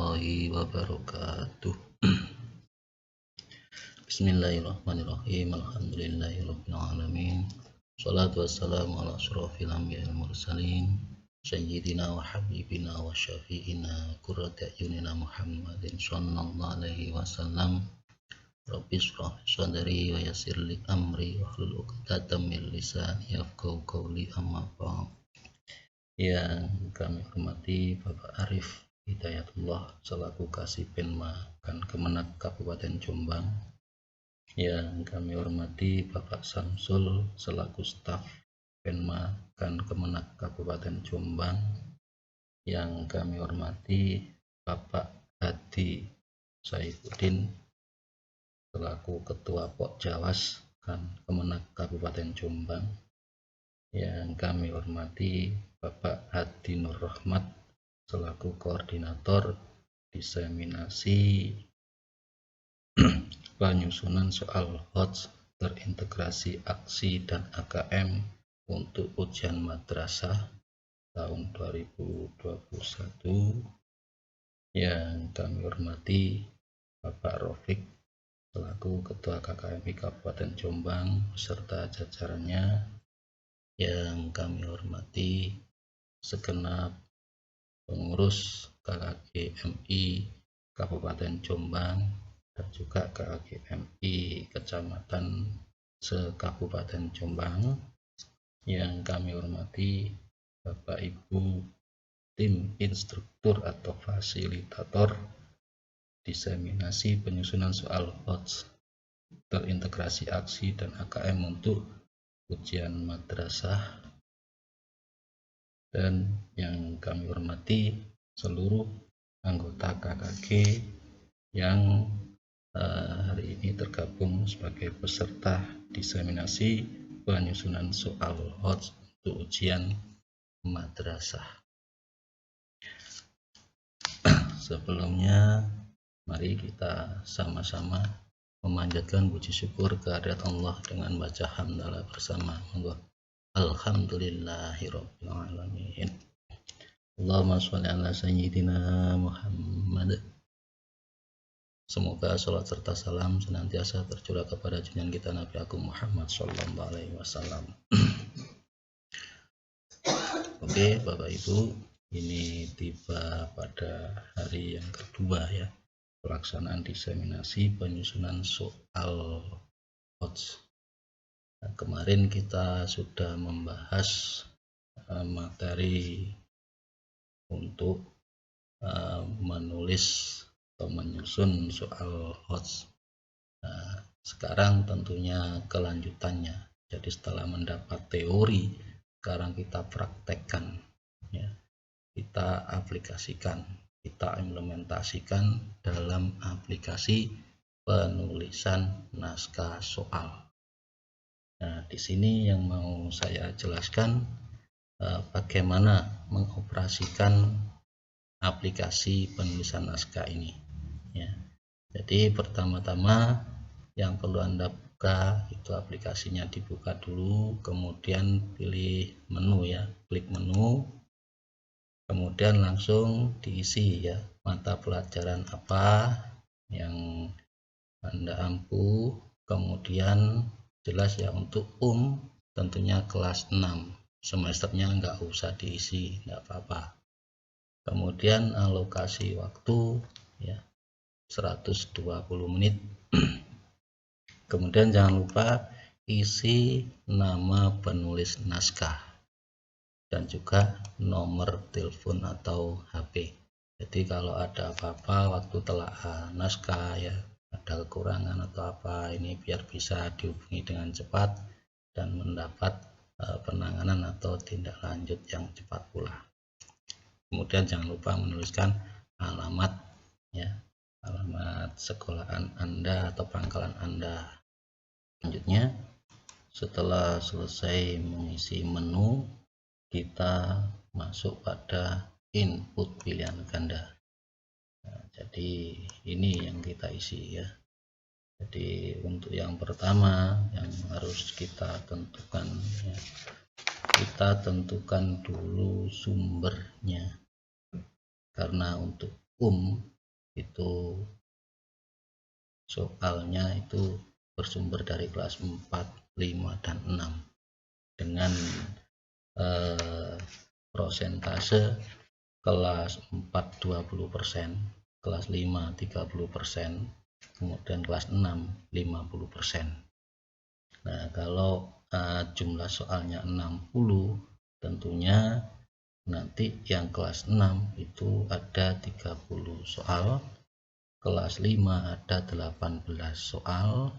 warahmatullahi wabarakatuh. Bismillahirrahmanirrahim. Alhamdulillahirabbil alamin. Shalatu wassalamu ala asyrofil anbiya'i wal mursalin sayyidina wa habibina wa syafi'ina qurrati a'yunina Muhammadin sallallahu alaihi wasallam. Rabbi shrah sadri wa yassir li amri wahlul 'uqdatam min lisani yafqahu qawli, amma ba'd. Yang kami hormati Bapak Arif Hidayatullah selaku Kasih Penma Kemenak Kabupaten Jombang. Yang kami hormati Bapak Samsul selaku staf Penma Kemenak Kabupaten Jombang. Yang kami hormati Bapak Hadi Saifuddin selaku Ketua Pokjawas Kemenak Kabupaten Jombang. Yang kami hormati Bapak Hadi Nur Rahmat selaku Koordinator Diseminasi Penyusunan Soal HOTS Terintegrasi Aksi dan AKM untuk Ujian Madrasah tahun 2021. Yang kami hormati Bapak Rofik selaku Ketua KKMI Kabupaten Jombang beserta jajarannya. Yang kami hormati segenap pengurus KKGMI Kabupaten Jombang dan juga KKGMI Kecamatan se-Kabupaten Jombang. Yang kami hormati Bapak Ibu tim instruktur atau fasilitator diseminasi penyusunan soal HOTS terintegrasi aksi dan AKM untuk ujian madrasah. Dan yang kami hormati seluruh anggota KKG yang hari ini tergabung sebagai peserta diseminasi penyusunan soal HOTS untuk ujian madrasah. Sebelumnya mari kita sama-sama memanjatkan puji syukur kehadirat Allah dengan baca hamdalah bersama. Alhamdulillahirabbil alamin. Allahumma sholli ala sayyidina Muhammad. Semoga salat serta salam senantiasa tercurah kepada junjungan kita Nabi Agung Muhammad sallallahu alaihi wasallam. Oke, Bapak Ibu, ini tiba pada hari yang kedua ya pelaksanaan diseminasi penyusunan soal HOTS. Nah, kemarin kita sudah membahas materi untuk menulis atau menyusun soal HOTS. Nah, sekarang tentunya kelanjutannya. Jadi setelah mendapat teori, sekarang kita praktekkan, ya. Kita aplikasikan, kita implementasikan dalam aplikasi penulisan naskah soal. Nah, di sini yang mau saya jelaskan bagaimana mengoperasikan aplikasi penulisan naskah ini. Ya. Jadi pertama-tama yang perlu Anda buka itu aplikasinya dibuka dulu, kemudian pilih menu ya, klik menu, kemudian langsung diisi ya mata pelajaran apa yang Anda ampu, kemudian jelas ya untuk tentunya kelas 6, semesternya nggak usah diisi, nggak apa-apa. Kemudian alokasi waktu ya 120 menit. Kemudian jangan lupa isi nama penulis naskah dan juga nomor telepon atau HP. Jadi kalau ada apa-apa waktu telaah naskah ya, ada kekurangan atau apa, ini biar bisa dihubungi dengan cepat dan mendapat penanganan atau tindak lanjut yang cepat pula. Kemudian jangan lupa menuliskan alamat ya, alamat sekolahan Anda atau pangkalan Anda. Selanjutnya setelah selesai mengisi menu, kita masuk pada input pilihan ganda. Nah, jadi ini yang kita isi ya. Jadi untuk yang pertama yang harus kita tentukan ya, kita tentukan dulu sumbernya. Karena untuk itu soalnya itu bersumber dari kelas 4, 5, dan 6 dengan prosentase kelas 4 20%, kelas 5 30%, kemudian kelas 6 50%. Nah, kalau jumlah soalnya 60, tentunya nanti yang kelas 6 itu ada 30 soal, kelas 5 ada 18 soal,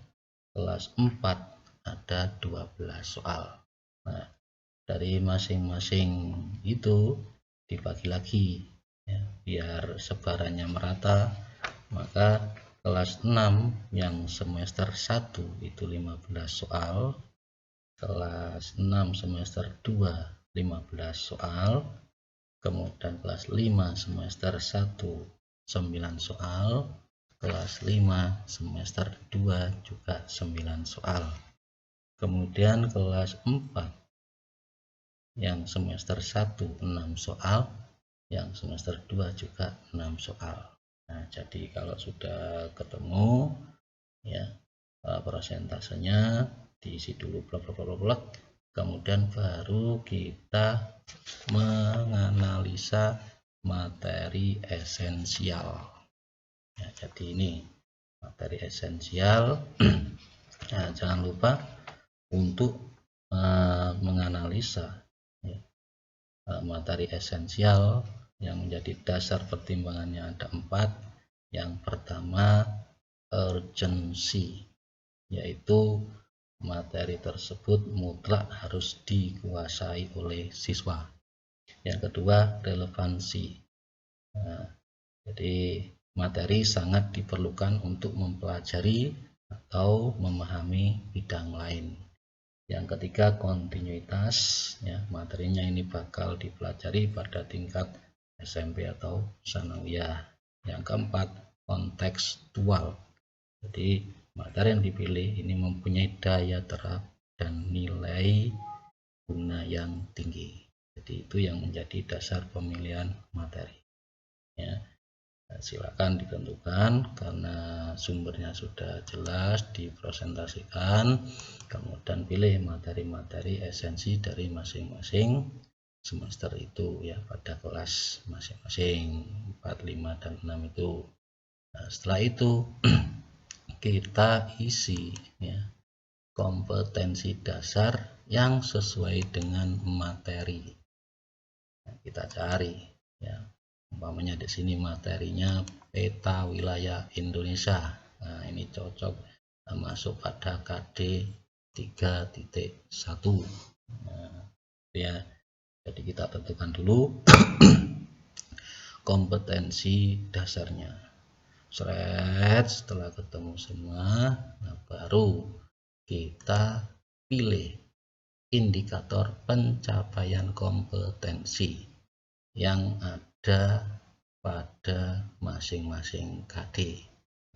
kelas 4 ada 12 soal. Nah, dari masing-masing itu dibagi lagi ya, biar sebarannya merata. Maka kelas 6 yang semester 1 itu 15 soal, kelas 6 semester 2 15 soal, kemudian kelas 5 semester 1 9 soal, kelas 5 semester 2 juga 9 soal. Kemudian kelas 4 yang semester 1 6 soal, yang semester 2 juga 6 soal. Nah, jadi kalau sudah ketemu ya prosentasenya diisi dulu blok, kemudian baru kita menganalisa materi esensial ya, jadi ini materi esensial. Nah, jangan lupa untuk menganalisa ya, materi esensial yang menjadi dasar pertimbangannya ada 4. Yang pertama urgency, yaitu materi tersebut mutlak harus dikuasai oleh siswa. Yang kedua relevansi, nah, jadi materi sangat diperlukan untuk mempelajari atau memahami bidang lain. Yang ketiga kontinuitas, ya, materinya ini bakal dipelajari pada tingkat SMP atau sanawiyah. Yang keempat kontekstual, jadi materi yang dipilih ini mempunyai daya terap dan nilai guna yang tinggi. Jadi itu yang menjadi dasar pemilihan materi ya. Silakan ditentukan karena sumbernya sudah jelas dipresentasikan, kemudian pilih materi-materi esensi dari masing-masing semester itu ya pada kelas masing-masing 4, 5, dan 6 itu. Nah, setelah itu kita isi ya kompetensi dasar yang sesuai dengan materi. Nah, kita cari ya, umpamanya di sini materinya peta wilayah Indonesia. Nah, ini cocok masuk pada KD 3.1. Nah, ya, jadi kita tentukan dulu kompetensi dasarnya. Setelah ketemu semua, nah baru kita pilih indikator pencapaian kompetensi yang ada pada masing-masing KD.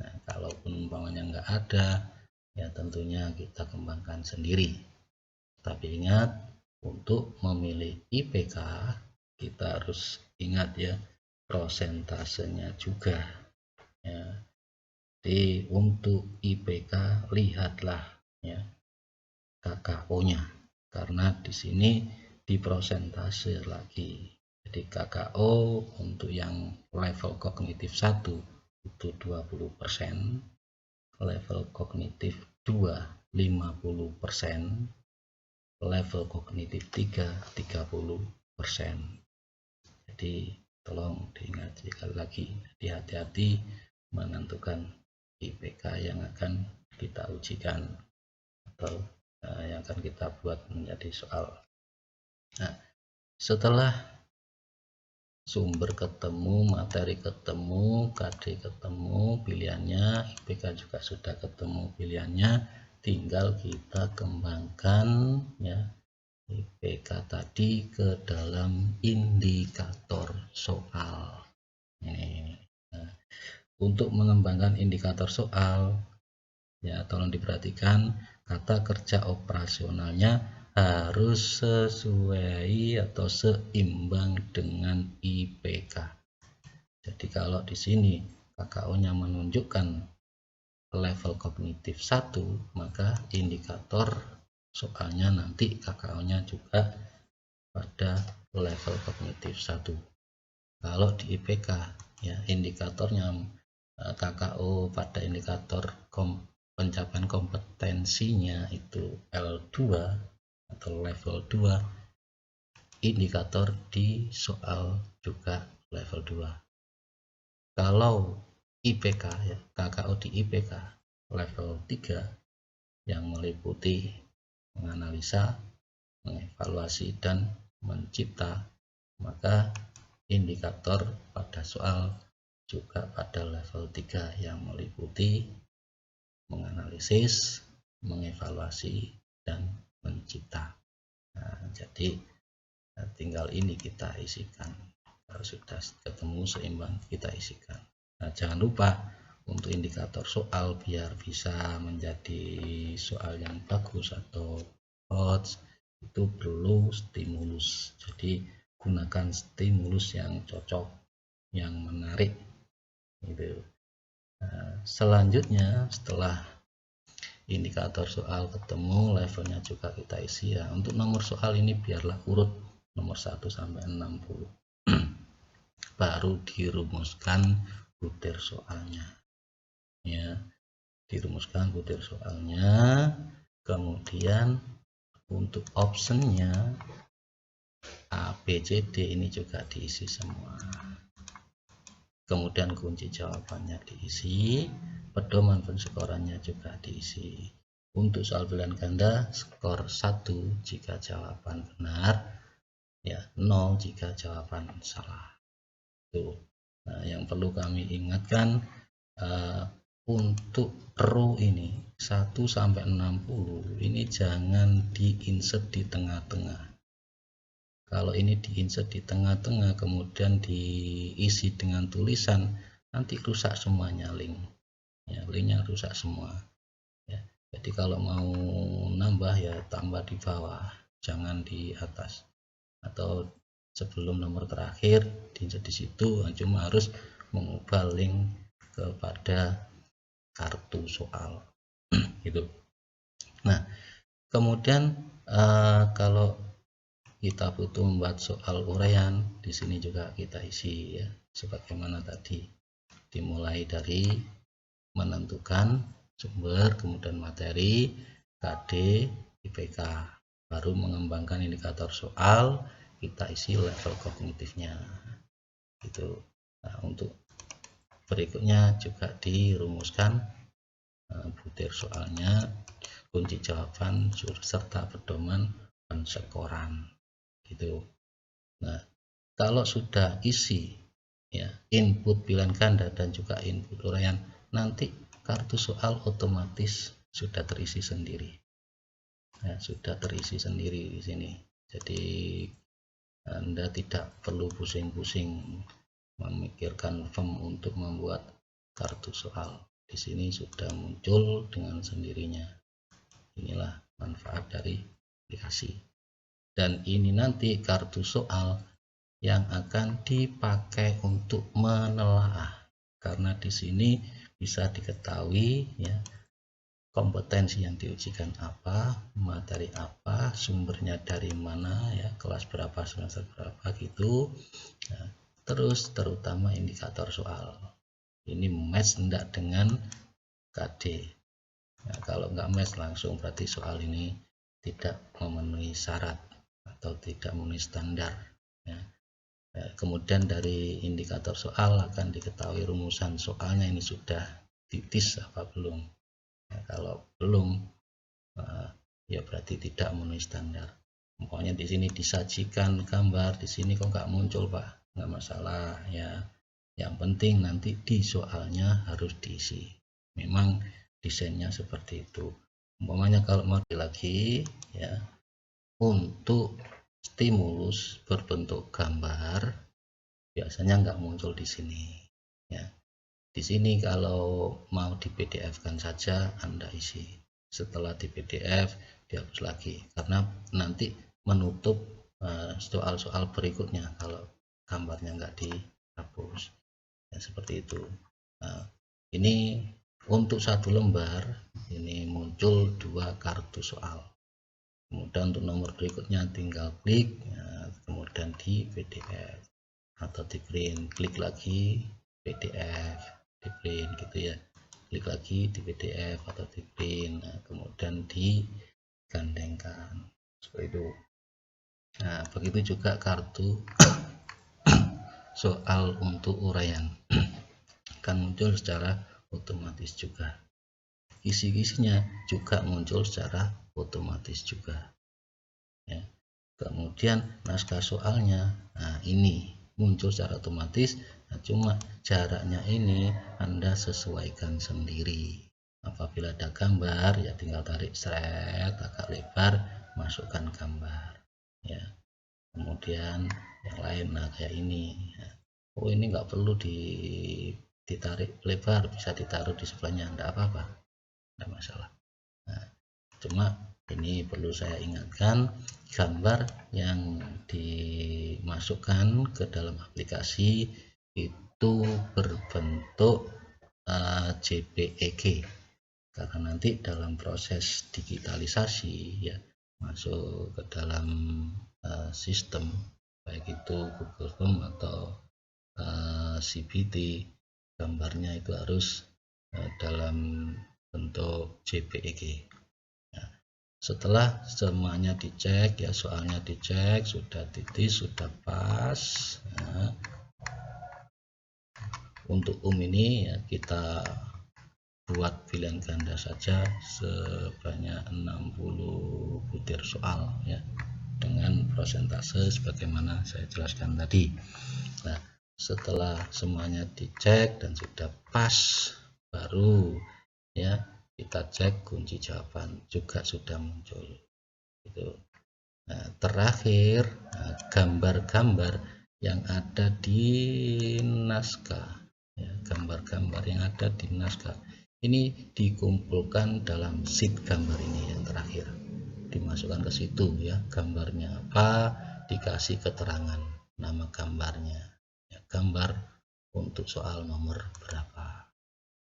Nah, kalaupun umpamanya nggak ada, ya tentunya kita kembangkan sendiri. Tapi ingat, untuk memilih IPK kita harus ingat ya prosentasenya juga. Ya. Jadi untuk IPK lihatlah ya KKO-nya, karena di sini diprosentase lagi. Jadi KKO untuk yang level kognitif 1 itu 20%, level kognitif 2 50%, level kognitif 3 30%. Jadi tolong diingat sekali lagi, hati-hati menentukan IPK yang akan kita ujikan atau yang akan kita buat menjadi soal. Nah, setelah sumber ketemu, materi ketemu, KD ketemu pilihannya, IPK juga sudah ketemu pilihannya, tinggal kita kembangkan ya IPK tadi ke dalam indikator soal. Ini. Nah, untuk mengembangkan indikator soal, ya tolong diperhatikan kata kerja operasionalnya harus sesuai atau seimbang dengan IPK. Jadi kalau di sini KKO-nya menunjukkan level kognitif 1, maka indikator soalnya nanti KKO-nya juga pada level kognitif 1. Kalau di IPK ya indikatornya KKO pada indikator pencapaian kompetensinya itu L2 atau level 2, indikator di soal juga level 2. Kalau IPK ya, KKO di IPK level 3 yang meliputi menganalisa, mengevaluasi, dan mencipta, maka indikator pada soal juga pada level 3 yang meliputi menganalisis, mengevaluasi, dan mencipta. Nah, jadi tinggal ini kita isikan. Kalau sudah ketemu seimbang, kita isikan. Nah, jangan lupa untuk indikator soal biar bisa menjadi soal yang bagus atau HOTS itu perlu stimulus. Jadi gunakan stimulus yang cocok, yang menarik gitu. Nah, selanjutnya setelah indikator soal ketemu, levelnya juga kita isi ya. Untuk nomor soal ini biarlah urut nomor 1 sampai 60. Baru dirumuskan butir soalnya. Ya, dirumuskan butir soalnya. Kemudian untuk optionnya A, B, C, D ini juga diisi semua. Kemudian kunci jawabannya diisi, pedoman penskorannya juga diisi. Untuk soal pilihan ganda skor 1 jika jawaban benar, ya 0 jika jawaban salah. Tuh. Nah, yang perlu kami ingatkan untuk row ini 1 sampai 60 ini jangan diinsert di tengah-tengah. Kalau ini diinsert di tengah-tengah kemudian diisi dengan tulisan, nanti rusak semuanya link. Ya, linknya rusak semua. Ya. Jadi kalau mau nambah ya tambah di bawah, jangan di atas. Atau sebelum nomor terakhir diinsert di situ, cuma harus mengubah link kepada kartu soal gitu. Nah, kemudian kalau kita butuh membuat soal uraian, di sini juga kita isi ya, sebagaimana tadi, dimulai dari menentukan sumber, kemudian materi, KD, IPK, baru mengembangkan indikator soal, kita isi level kognitifnya gitu. Nah, untuk berikutnya juga dirumuskan butir soalnya, kunci jawaban serta pedoman penskoran gitu. Nah, kalau sudah isi ya input pilihan ganda dan juga input uraian, nanti kartu soal otomatis sudah terisi sendiri. Ya, sudah terisi sendiri di sini. Jadi Anda tidak perlu pusing-pusing memikirkan form untuk membuat kartu soal. Di sini sudah muncul dengan sendirinya. Inilah manfaat dari aplikasi. Dan ini nanti kartu soal yang akan dipakai untuk menelaah. Karena di sini bisa diketahui ya kompetensi yang diujikan apa, materi apa, sumbernya dari mana ya, kelas berapa, semester berapa gitu. Nah, terus terutama indikator soal. Ini match enggak dengan KD. Nah, kalau enggak match langsung berarti soal ini tidak memenuhi syarat atau tidak memenuhi standar ya. Kemudian dari indikator soal akan diketahui rumusan soalnya ini sudah titis apa belum. Nah, kalau belum ya berarti tidak memenuhi standar. Pokoknya di sini disajikan gambar, di sini kok nggak muncul Pak, nggak masalah ya. Yang penting nanti di soalnya harus diisi. Memang desainnya seperti itu. Umpamanya kalau mau lagi ya untuk stimulus berbentuk gambar biasanya nggak muncul di sini ya. Di sini kalau mau di PDF-kan saja Anda isi. Setelah di PDF dihapus lagi karena nanti menutup soal-soal berikutnya kalau gambarnya nggak dihapus. ya, seperti itu. Nah, ini untuk satu lembar ini muncul 2 kartu soal. Kemudian untuk nomor berikutnya tinggal klik, ya, kemudian di PDF atau di print, klik lagi PDF, di print gitu ya, klik lagi di PDF atau di print, nah, kemudian digandengkan seperti itu. Nah, begitu juga kartu soal untuk uraian akan muncul secara otomatis juga, kisi-kisinya juga muncul secara otomatis juga ya. Kemudian naskah soalnya, nah ini muncul secara otomatis, nah cuma jaraknya ini Anda sesuaikan sendiri. Apabila ada gambar ya tinggal tarik seret agak lebar, masukkan gambar ya. Kemudian yang lain, nah kayak ini ya. Oh ini nggak perlu ditarik lebar, bisa ditaruh di sebelahnya, enggak apa-apa, enggak masalah. Nah, cuma ini perlu saya ingatkan, gambar yang dimasukkan ke dalam aplikasi itu berbentuk JPEG, karena nanti dalam proses digitalisasi ya masuk ke dalam sistem baik itu Google Form atau CBT, gambarnya itu harus dalam bentuk JPEG. Nah, setelah semuanya dicek ya, soalnya dicek sudah titik, sudah pas. Nah, untuk ini ya kita buat pilihan ganda saja sebanyak 60 butir soal ya, dengan persentase sebagaimana saya jelaskan tadi. Nah, setelah semuanya dicek dan sudah pas, baru ya kita cek kunci jawaban juga sudah muncul itu. Nah, terakhir gambar-gambar yang ada di naskah ya, gambar-gambar yang ada di naskah ini dikumpulkan dalam sheet gambar ini yang terakhir, dimasukkan ke situ ya, gambarnya apa, dikasih keterangan nama gambarnya ya, gambar untuk soal nomor berapa,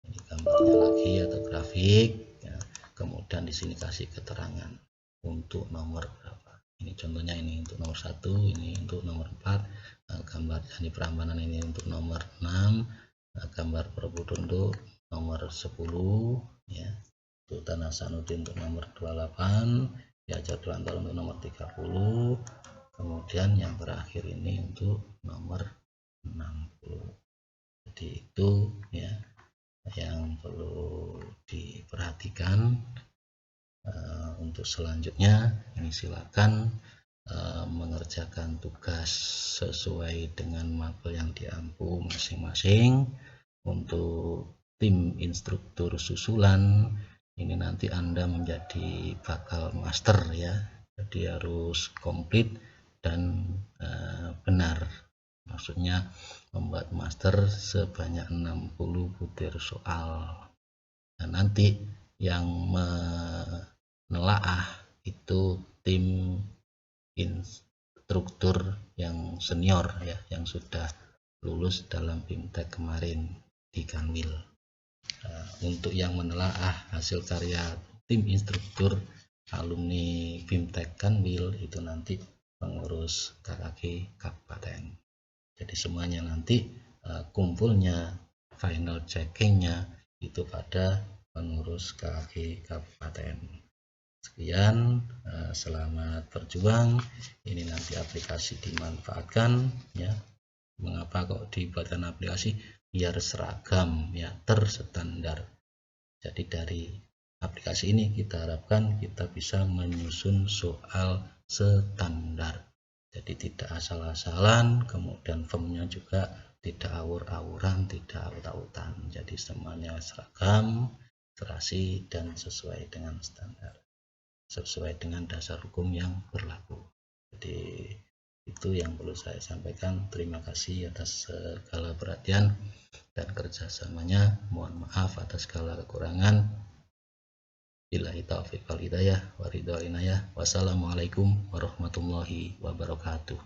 ini gambarnya lagi atau grafik ya. Kemudian di sini kasih keterangan untuk nomor berapa, ini contohnya ini untuk nomor 1, ini untuk nomor 4, gambar Candi Prambanan ini untuk nomor 6, gambar Borobudur untuk nomor 10 ya, Sultan Hasanuddin untuk nomor 28 ya, Jadwantoro untuk nomor 30, kemudian yang terakhir ini untuk nomor 60. Jadi itu ya yang perlu diperhatikan. Untuk selanjutnya ini silakan mengerjakan tugas sesuai dengan mapel yang diampu masing-masing. Untuk tim instruktur susulan ini nanti Anda menjadi bakal master ya, jadi harus komplit dan benar, maksudnya membuat master sebanyak 60 butir soal. Nah, nanti yang menelaah itu tim instruktur yang senior ya, yang sudah lulus dalam BIMTEK kemarin di Kanwil. Untuk yang menelaah hasil karya tim instruktur alumni BIMTEK Kanwil itu nanti pengurus KKG Kabupaten. Jadi semuanya nanti kumpulnya, final checkingnya itu pada pengurus KKG Kabupaten. Sekian, selamat berjuang. Ini nanti aplikasi dimanfaatkan ya. Mengapa kok dibuatkan aplikasi? Biar seragam ya, terstandar. Jadi dari aplikasi ini kita harapkan kita bisa menyusun soal standar. Jadi tidak asal-asalan, kemudian formnya juga tidak awur-awuran, tidak aut-autan. Jadi semuanya seragam, serasi dan sesuai dengan standar, sesuai dengan dasar hukum yang berlaku. Jadi itu yang perlu saya sampaikan. Terima kasih atas segala perhatian dan kerjasamanya. Mohon maaf atas segala kekurangan. Billahi taufiq wal hidayah wa ridha inayah. Wassalamualaikum warahmatullahi wabarakatuh.